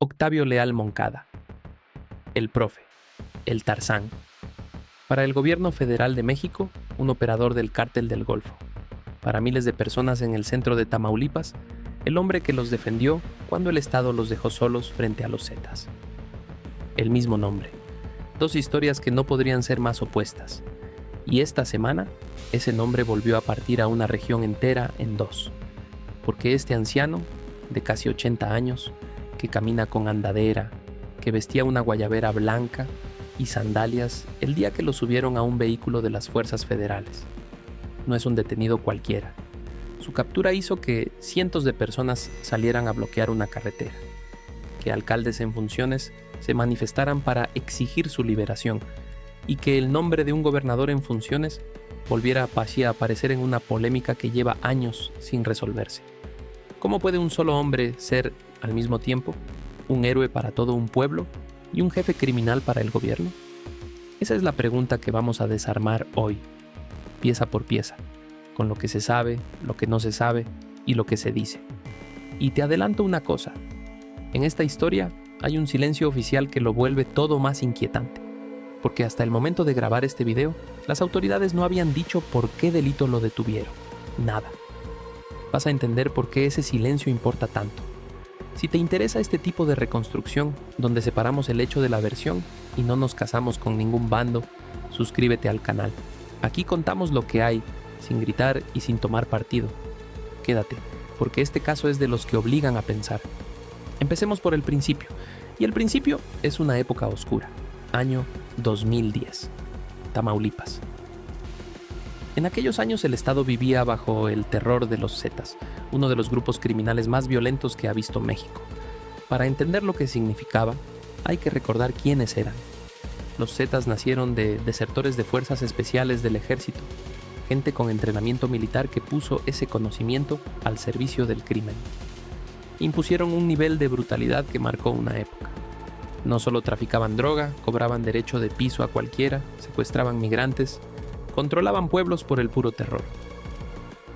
Octavio Leal Moncada, el profe, el Tarzán. Para el gobierno federal de México, un operador del Cártel del Golfo. Para miles de personas en el centro de Tamaulipas, el hombre que los defendió cuando el Estado los dejó solos frente a los Zetas. El mismo nombre. Dos historias que no podrían ser más opuestas. Y esta semana, ese nombre volvió a partir a una región entera en dos. Porque este anciano, de casi 80 años, que camina con andadera, que vestía una guayabera blanca y sandalias el día que lo subieron a un vehículo de las fuerzas federales. No es un detenido cualquiera. Su captura hizo que cientos de personas salieran a bloquear una carretera, que alcaldes en funciones se manifestaran para exigir su liberación y que el nombre de un gobernador en funciones volviera a aparecer en una polémica que lleva años sin resolverse. ¿Cómo puede un solo hombre ser, al mismo tiempo, un héroe para todo un pueblo y un jefe criminal para el gobierno? Esa es la pregunta que vamos a desarmar hoy, pieza por pieza, con lo que se sabe, lo que no se sabe y lo que se dice. Y te adelanto una cosa, en esta historia hay un silencio oficial que lo vuelve todo más inquietante, porque hasta el momento de grabar este video, las autoridades no habían dicho por qué delito lo detuvieron, nada. Vas a entender por qué ese silencio importa tanto. Si te interesa este tipo de reconstrucción, donde separamos el hecho de la versión y no nos casamos con ningún bando, suscríbete al canal. Aquí contamos lo que hay, sin gritar y sin tomar partido. Quédate, porque este caso es de los que obligan a pensar. Empecemos por el principio, y el principio es una época oscura, año 2010, Tamaulipas. En aquellos años el Estado vivía bajo el terror de los Zetas, uno de los grupos criminales más violentos que ha visto México. Para entender lo que significaba, hay que recordar quiénes eran. Los Zetas nacieron de desertores de fuerzas especiales del ejército, gente con entrenamiento militar que puso ese conocimiento al servicio del crimen. Impusieron un nivel de brutalidad que marcó una época. No solo traficaban droga, cobraban derecho de piso a cualquiera, secuestraban migrantes, controlaban pueblos por el puro terror.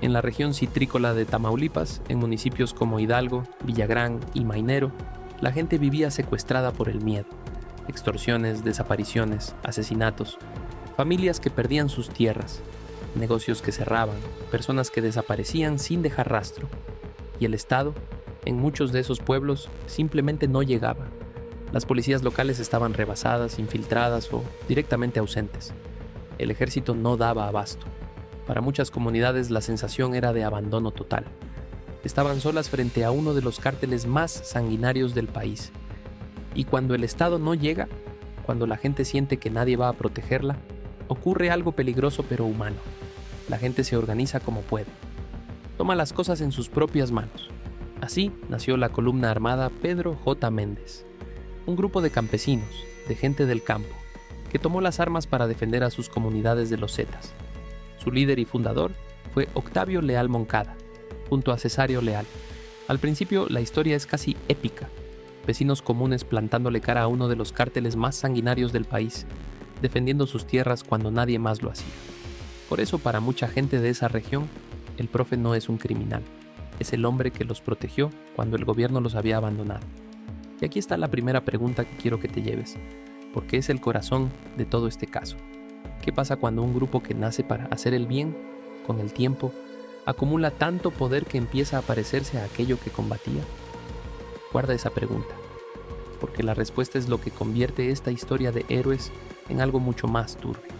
En la región citrícola de Tamaulipas, en municipios como Hidalgo, Villagrán y Mainero, la gente vivía secuestrada por el miedo. Extorsiones, desapariciones, asesinatos, familias que perdían sus tierras, negocios que cerraban, personas que desaparecían sin dejar rastro. Y el Estado, en muchos de esos pueblos, simplemente no llegaba. Las policías locales estaban rebasadas, infiltradas o directamente ausentes. El ejército no daba abasto. Para muchas comunidades la sensación era de abandono total. Estaban solas frente a uno de los cárteles más sanguinarios del país. Y cuando el Estado no llega, cuando la gente siente que nadie va a protegerla, ocurre algo peligroso pero humano. La gente se organiza como puede. Toma las cosas en sus propias manos. Así nació la columna armada Pedro J. Méndez, un grupo de campesinos, de gente del campo, que tomó las armas para defender a sus comunidades de los Zetas. Su líder y fundador fue Octavio Leal Moncada, junto a Cesario Leal. Al principio la historia es casi épica, vecinos comunes plantándole cara a uno de los cárteles más sanguinarios del país, defendiendo sus tierras cuando nadie más lo hacía. Por eso para mucha gente de esa región, el profe no es un criminal, es el hombre que los protegió cuando el gobierno los había abandonado. Y aquí está la primera pregunta que quiero que te lleves. Porque es el corazón de todo este caso. ¿Qué pasa cuando un grupo que nace para hacer el bien, con el tiempo, acumula tanto poder que empieza a parecerse a aquello que combatía? Guarda esa pregunta, porque la respuesta es lo que convierte esta historia de héroes en algo mucho más turbio.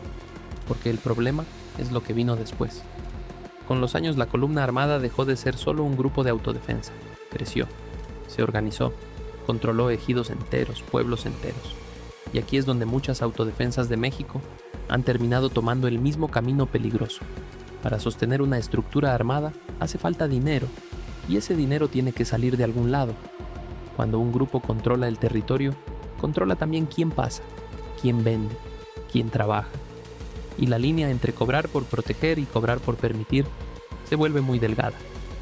Porque el problema es lo que vino después. Con los años la columna armada dejó de ser solo un grupo de autodefensa. Creció, se organizó, controló ejidos enteros, pueblos enteros. Y aquí es donde muchas autodefensas de México han terminado tomando el mismo camino peligroso. Para sostener una estructura armada hace falta dinero, y ese dinero tiene que salir de algún lado. Cuando un grupo controla el territorio, controla también quién pasa, quién vende, quién trabaja. Y la línea entre cobrar por proteger y cobrar por permitir se vuelve muy delgada.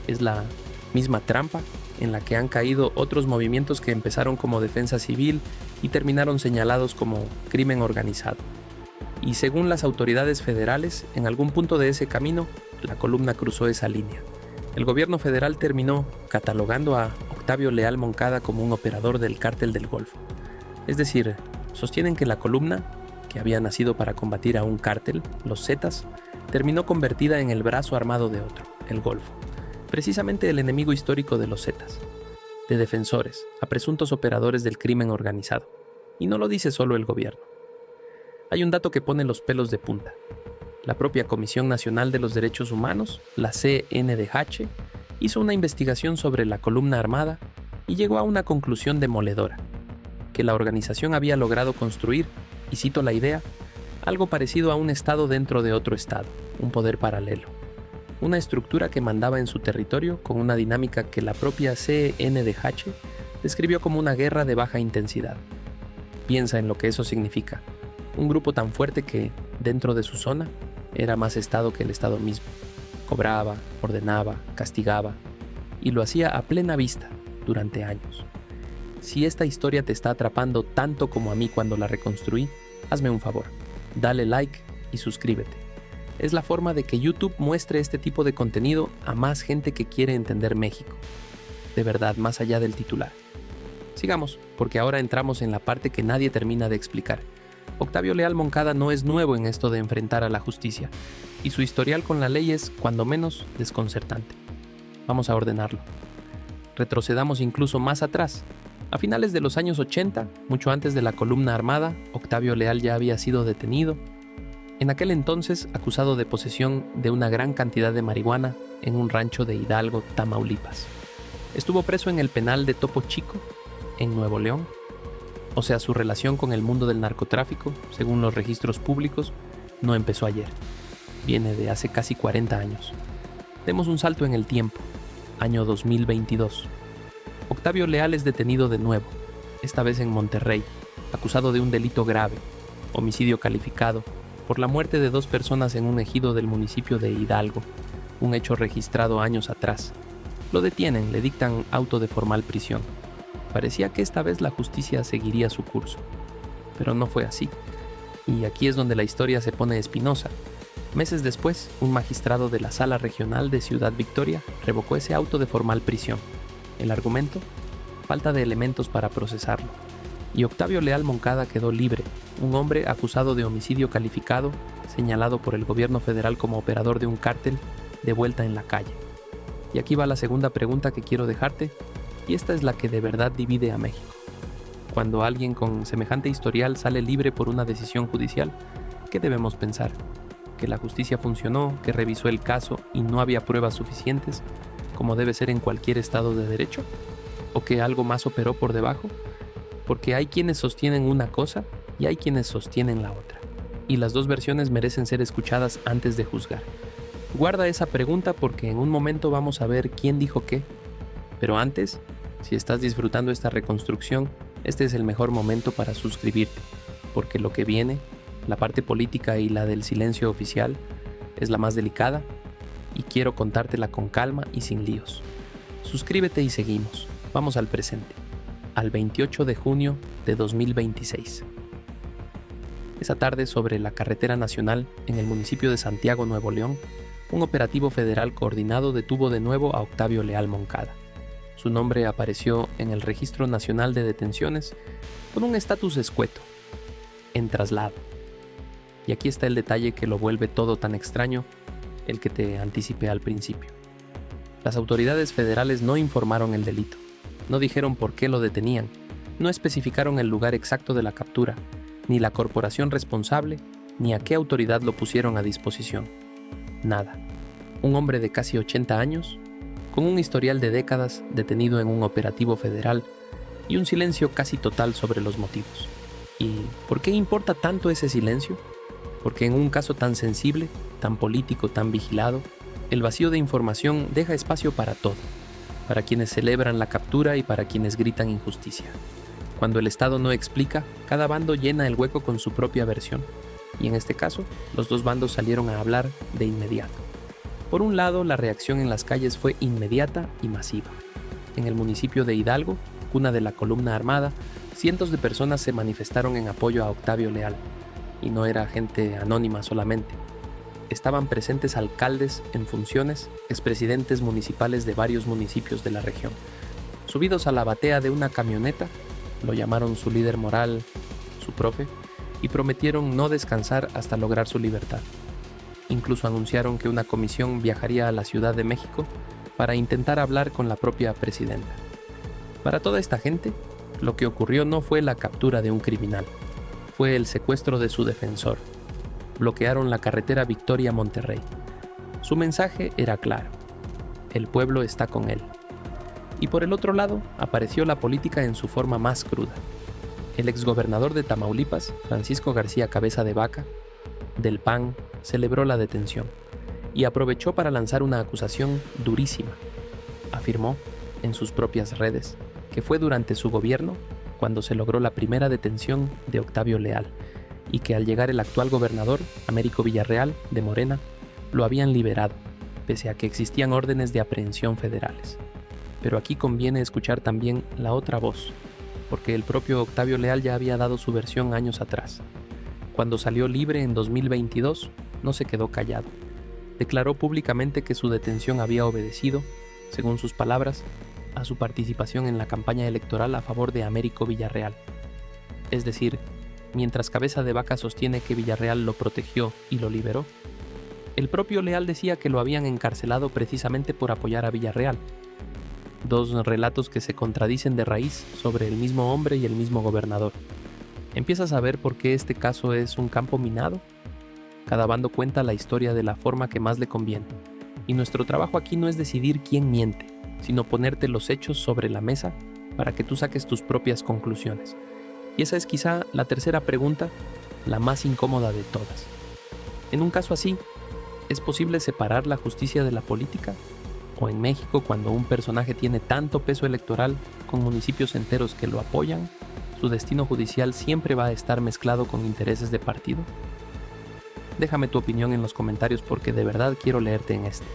Es la misma trampa en la que han caído otros movimientos que empezaron como defensa civil y terminaron señalados como crimen organizado. Y según las autoridades federales, en algún punto de ese camino, la columna cruzó esa línea. El gobierno federal terminó catalogando a Octavio Leal Moncada como un operador del Cártel del Golfo. Es decir, sostienen que la columna, que había nacido para combatir a un cártel, los Zetas, terminó convertida en el brazo armado de otro, el Golfo, precisamente el enemigo histórico de los Zetas, de defensores a presuntos operadores del crimen organizado. Y no lo dice solo el gobierno. Hay un dato que pone los pelos de punta. La propia Comisión Nacional de los Derechos Humanos, la CNDH, hizo una investigación sobre la columna armada y llegó a una conclusión demoledora, que la organización había logrado construir, y cito la idea, algo parecido a un estado dentro de otro estado, un poder paralelo, una estructura que mandaba en su territorio con una dinámica que la propia CNDH describió como una guerra de baja intensidad. Piensa en lo que eso significa, un grupo tan fuerte que, dentro de su zona, era más Estado que el Estado mismo. Cobraba, ordenaba, castigaba, y lo hacía a plena vista durante años. Si esta historia te está atrapando tanto como a mí cuando la reconstruí, hazme un favor, dale like y suscríbete. Es la forma de que YouTube muestre este tipo de contenido a más gente que quiere entender México. De verdad, más allá del titular. Sigamos, porque ahora entramos en la parte que nadie termina de explicar. Octavio Leal Moncada no es nuevo en esto de enfrentar a la justicia, y su historial con la ley es, cuando menos, desconcertante. Vamos a ordenarlo. Retrocedamos incluso más atrás. A finales de los años 80, mucho antes de la columna armada, Octavio Leal ya había sido detenido, en aquel entonces acusado de posesión de una gran cantidad de marihuana en un rancho de Hidalgo, Tamaulipas. Estuvo preso en el penal de Topo Chico, en Nuevo León. O sea, su relación con el mundo del narcotráfico, según los registros públicos, no empezó ayer. Viene de hace casi 40 años. Demos un salto en el tiempo, año 2022. Octavio Leal es detenido de nuevo, esta vez en Monterrey, acusado de un delito grave, homicidio calificado, por la muerte de 2 personas en un ejido del municipio de Hidalgo, un hecho registrado años atrás. Lo detienen, le dictan auto de formal prisión. Parecía que esta vez la justicia seguiría su curso, pero no fue así. Y aquí es donde la historia se pone espinosa. Meses después, un magistrado de la Sala Regional de Ciudad Victoria revocó ese auto de formal prisión. El argumento: falta de elementos para procesarlo. Y Octavio Leal Moncada quedó libre, un hombre acusado de homicidio calificado, señalado por el gobierno federal como operador de un cártel, de vuelta en la calle. Y aquí va la segunda pregunta que quiero dejarte, y esta es la que de verdad divide a México. Cuando alguien con semejante historial sale libre por una decisión judicial, ¿qué debemos pensar? ¿Que la justicia funcionó, que revisó el caso y no había pruebas suficientes, como debe ser en cualquier estado de derecho? ¿O que algo más operó por debajo? Porque hay quienes sostienen una cosa y hay quienes sostienen la otra. Y las dos versiones merecen ser escuchadas antes de juzgar. Guarda esa pregunta porque en un momento vamos a ver quién dijo qué. Pero antes, si estás disfrutando esta reconstrucción, este es el mejor momento para suscribirte, porque lo que viene, la parte política y la del silencio oficial, es la más delicada y quiero contártela con calma y sin líos. Suscríbete y seguimos. Vamos al presente, al 28 de junio de 2026. Esa tarde, sobre la carretera nacional en el municipio de Santiago, Nuevo León, un operativo federal coordinado detuvo de nuevo a Octavio Leal Moncada. Su nombre apareció en el Registro Nacional de Detenciones con un estatus escueto, en traslado. Y aquí está el detalle que lo vuelve todo tan extraño, el que te anticipé al principio. Las autoridades federales no informaron el delito, no dijeron por qué lo detenían, no especificaron el lugar exacto de la captura, ni la corporación responsable, ni a qué autoridad lo pusieron a disposición. Nada. Un hombre de casi 80 años, con un historial de décadas detenido en un operativo federal y un silencio casi total sobre los motivos. ¿Y por qué importa tanto ese silencio? Porque en un caso tan sensible, tan político, tan vigilado, el vacío de información deja espacio para todo, para quienes celebran la captura y para quienes gritan injusticia. Cuando el Estado no explica, cada bando llena el hueco con su propia versión, y en este caso, los dos bandos salieron a hablar de inmediato. Por un lado, la reacción en las calles fue inmediata y masiva. En el municipio de Hidalgo, cuna de la columna armada, cientos de personas se manifestaron en apoyo a Octavio Leal. Y no era gente anónima solamente. Estaban presentes alcaldes en funciones, expresidentes municipales de varios municipios de la región, Subidos a la batea de una camioneta, lo llamaron su líder moral, su profe, y prometieron no descansar hasta lograr su libertad. Incluso anunciaron que una comisión viajaría a la Ciudad de México para intentar hablar con la propia presidenta. Para toda esta gente, lo que ocurrió no fue la captura de un criminal, fue el secuestro de su defensor. Bloquearon la carretera Victoria-Monterrey. Su mensaje era claro: el pueblo está con él. Y por el otro lado, apareció la política en su forma más cruda. El exgobernador de Tamaulipas, Francisco García Cabeza de Vaca, del PAN, celebró la detención y aprovechó para lanzar una acusación durísima. Afirmó, en sus propias redes, que fue durante su gobierno cuando se logró la primera detención de Octavio Leal y que al llegar el actual gobernador, Américo Villarreal, de Morena, lo habían liberado, pese a que existían órdenes de aprehensión federales. Pero aquí conviene escuchar también la otra voz, porque el propio Octavio Leal ya había dado su versión años atrás. Cuando salió libre en 2022, no se quedó callado. Declaró públicamente que su detención había obedecido, según sus palabras, a su participación en la campaña electoral a favor de Américo Villarreal. Es decir, mientras Cabeza de Vaca sostiene que Villarreal lo protegió y lo liberó, el propio Leal decía que lo habían encarcelado precisamente por apoyar a Villarreal. Dos relatos que se contradicen de raíz sobre el mismo hombre y el mismo gobernador. ¿Empiezas a ver por qué este caso es un campo minado? Cada bando cuenta la historia de la forma que más le conviene. Y nuestro trabajo aquí no es decidir quién miente, sino ponerte los hechos sobre la mesa para que tú saques tus propias conclusiones. Y esa es quizá la tercera pregunta, la más incómoda de todas. En un caso así, ¿es posible separar la justicia de la política? ¿O en México, cuando un personaje tiene tanto peso electoral con municipios enteros que lo apoyan, su destino judicial siempre va a estar mezclado con intereses de partido? Déjame tu opinión en los comentarios porque de verdad quiero leerte en este.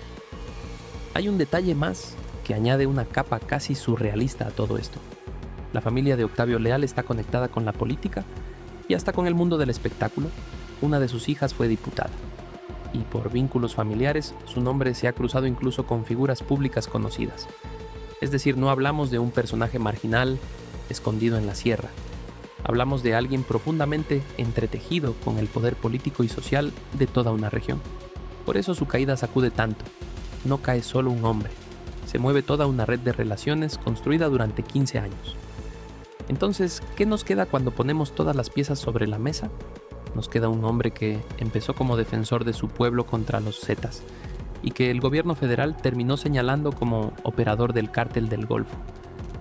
Hay un detalle más que añade una capa casi surrealista a todo esto. La familia de Octavio Leal está conectada con la política y hasta con el mundo del espectáculo. Una de sus hijas fue diputada. Y por vínculos familiares, su nombre se ha cruzado incluso con figuras públicas conocidas. Es decir, no hablamos de un personaje marginal, escondido en la sierra. Hablamos de alguien profundamente entretejido con el poder político y social de toda una región. Por eso su caída sacude tanto. No cae solo un hombre, se mueve toda una red de relaciones construida durante 15 años. Entonces, ¿qué nos queda cuando ponemos todas las piezas sobre la mesa? Nos queda un hombre que empezó como defensor de su pueblo contra los Zetas y que el gobierno federal terminó señalando como operador del Cártel del Golfo.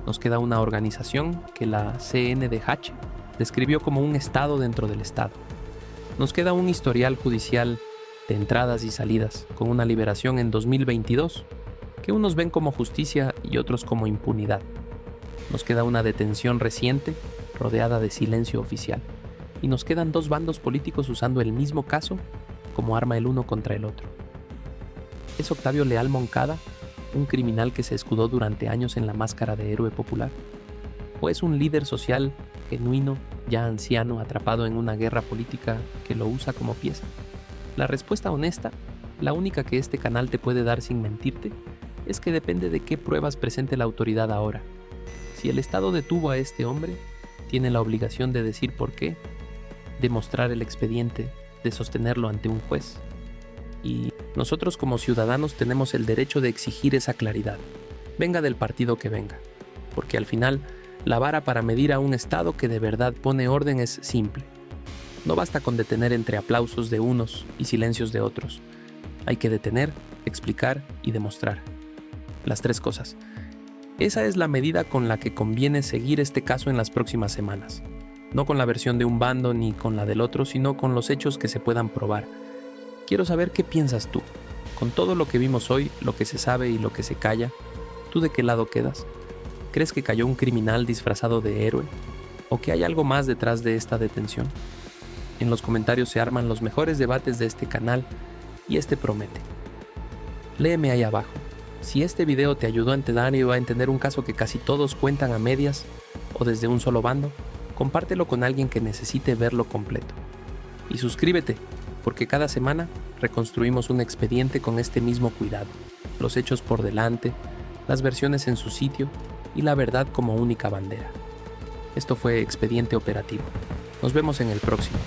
Nos queda una organización que la CNDH describió como un estado dentro del estado. Nos queda un historial judicial de entradas y salidas con una liberación en 2022 que unos ven como justicia y otros como impunidad. Nos queda una detención reciente rodeada de silencio oficial. Y nos quedan dos bandos políticos usando el mismo caso como arma el uno contra el otro. ¿Es Octavio Leal Moncada un criminal que se escudó durante años en la máscara de héroe popular? ¿O es un líder social genuino, ya anciano, atrapado en una guerra política que lo usa como pieza? La respuesta honesta, la única que este canal te puede dar sin mentirte, es que depende de qué pruebas presente la autoridad ahora. Si el Estado detuvo a este hombre, tiene la obligación de decir por qué, de mostrar el expediente, de sostenerlo ante un juez. Y nosotros como ciudadanos tenemos el derecho de exigir esa claridad, venga del partido que venga, porque al final la vara para medir a un Estado que de verdad pone orden es simple. No basta con detener entre aplausos de unos y silencios de otros. Hay que detener, explicar y demostrar. Las tres cosas. Esa es la medida con la que conviene seguir este caso en las próximas semanas. No con la versión de un bando ni con la del otro, sino con los hechos que se puedan probar. Quiero saber qué piensas tú. Con todo lo que vimos hoy, lo que se sabe y lo que se calla, ¿tú de qué lado quedas? ¿Crees que cayó un criminal disfrazado de héroe? ¿O que hay algo más detrás de esta detención? En los comentarios se arman los mejores debates de este canal y este promete. Léeme ahí abajo. Si este video te ayudó a entender un caso que casi todos cuentan a medias o desde un solo bando, compártelo con alguien que necesite verlo completo. Y suscríbete, porque cada semana reconstruimos un expediente con este mismo cuidado. Los hechos por delante, las versiones en su sitio y la verdad como única bandera. Esto fue Expediente Operativo. Nos vemos en el próximo.